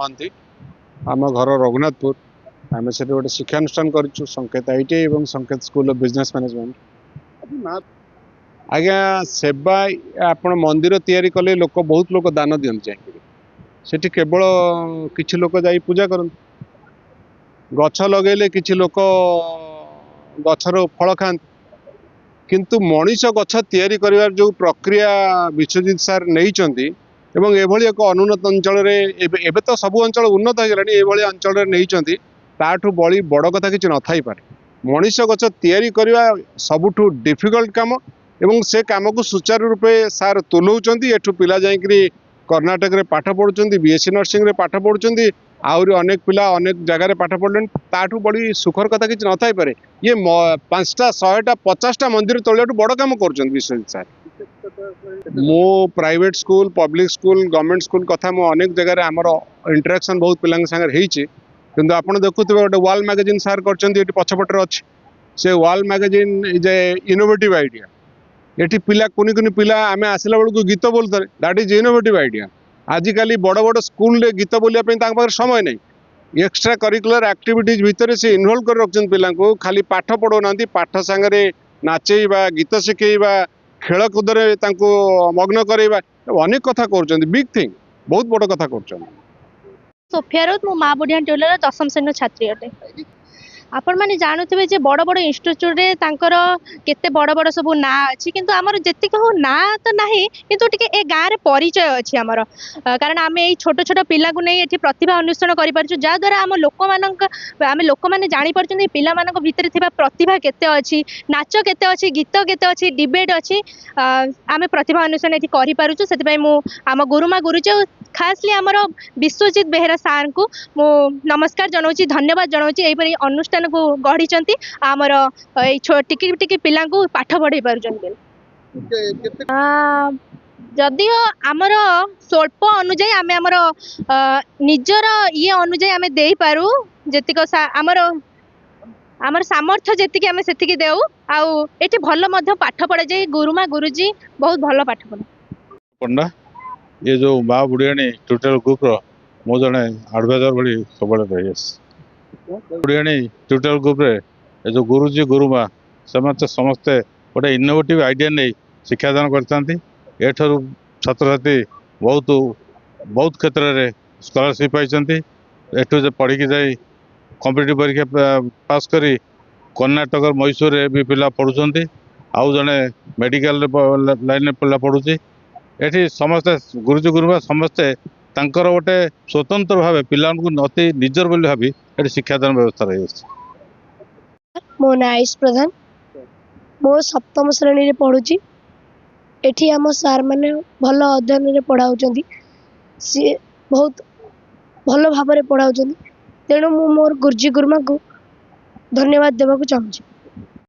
महांती आम घर रघुनाथपुर आम से गोटे शिक्षानुष्ठान करूँ संकेत आईटी और संकेत स्कूल ऑफ बिजनेस मैनेजमेंट। आज्ञा सेवा आपण मंदिर तैयारी कले लोक बहुत लोक दान दियंती जाकि सेठी केवल किछि लोक जाई पूजा करते गछ लगेले किछि लोक गछर फल खाते किंतु मनीष गछ तैयारी करिवार जो प्रक्रिया विश्वजित सार नहीं एवं एभली एक अनुन्नत अंचल एबे तो सब अंचल उन्नत हो गलानी एभली अंचल नहीं ताठू बड़ी बड़ कथा किछि न थाई पारे। मनीष गछ तैयारी करिवा सबुठू डिफिकल्ट काम एवं से काम को सुचारू रूपे सार तुलौचंती एठू पिला जाईकरी कर्णाटक रे पाठ पढ़ुचंती बीएससी नर्सिंग रे पाठ पढ़ुचंती आउरी अनेक पिला अनेक जगह रे पाठ पढ़लेन ताठू बड़ी सुखर कथा किछि न थाई पारे। ये 5टा 100टा 50टा मंदिर तळेटू बड़ काम करचंती विश्वजित सार। मो private school public school government school कथा मो अनेक जगह रे हमर इंटरेक्शन बहुत पिलांग संगे हेइछि किंतु आपण देखुथिबे गोटे वाल मैगजीन सार करचंती एटी पछपटर अछि से वाल magazine is a innovative idea. Eighty पिला कुनी कुनी पिला आमे आसिला बेलू गीत बोलते दैट इज इनोवेटिव आइडिया। आजिकल बड़ बड़ स्कूल रे गीत बोलिया पे तांक पाखरे समय नहीं एक्स्ट्रा करिकुलर एक्टिविटीज भितर से इनवॉल्व कर रखछन पिला को खाली पाठ पढ़ोनांती पाठ संगे नाचेबा गीत शिखेबा खेल कूद रे तांको मग्न करेबा अनेक कथा करछन बिग थिंग बहुत बड़ कथा करछन। सोफिया रोज मो माँ बुढ़िया टोलर 10म श्रेणी छात्री अटे। आपण माने जानुथिबे जे बड़ बड़ इंस्टीट्यूट रे तांकर केते बड़ बड़ सब ना अछि किंतु हमर जेतिक हो ना तो नाही किंतु टिके ए गाँ रे परिचय अछि हमर कारण आमे ए छोट छोट पिला को नै एठी प्रतिभा अन्वेषण करि परछु जा द्वारा हम लोक माने जानि परछन पिला मानक भितर थिबा प्रतिभा केते अछि नाच केते अछि गीत केते अछि डिबेट अछि आमे प्रतिभा अन्वेषण एठी करि परछु सेति पय मु आम गुरुमा गुरुजी खासली आमर विश्वजित बेहेरा सार को मु नमस्कार जनाऊँगी धन्यवाद जनाऊँगी यहीपरि अनुष्ठान को गढ़ी आमर टिकी टिकी पिला पाठ पढ़े पार्जन। जदिओ आमर स्वल्प अनुजाई आम आमर निजर ये अनुजाई आम दे पारू जेतिक आमर आमर सामर्थ्य जेतिकी आम सेतिकी देऊ आउ एठी भल मध्य पाठ पढ़ा जाए गुरुमा गुरुजी बहुत भल पाठ पढ़ा। ये जो माँ बुढ़ियाणी ट्यूटोरियल ग्रुप मो जड़े आडभाइजर भाई सब रही बुढ़ियाणी ट्यूटोरियल ग्रुप रे ये जो गुरुजी गुरुमा से समस्ते गोटे इनोवेटिव आइडिया नहीं शिक्षादान करते छात्र छात्री बहुत बहुत क्षेत्र में स्कॉलरशिप पाई एठू पढ़ी जाए कॉम्पिटिटिव परीक्षा पास करी कर्णाटक मैसूर भी पिला पढ़ुंट आउ जड़े मेडिकल लाइन पिला पढ़ुची एठी समस्ते गुरुजी गुरुमा समस्ते तांकर गोटे स्वतंत्र भाव पिला अति निजर बोली भावी ये शिक्षादान व्यवस्था रही। मो ना आयुष प्रधान मो 7म श्रेणी रे पढ़ुची एठी आम सार माने भल अध्ययन रे पढ़ाउचंती सी बहुत भल भाव रे पढ़ाउचंती तेणु मो मोर गुरुजी गुरुमा को धन्यवाद देवा को चाहूँ।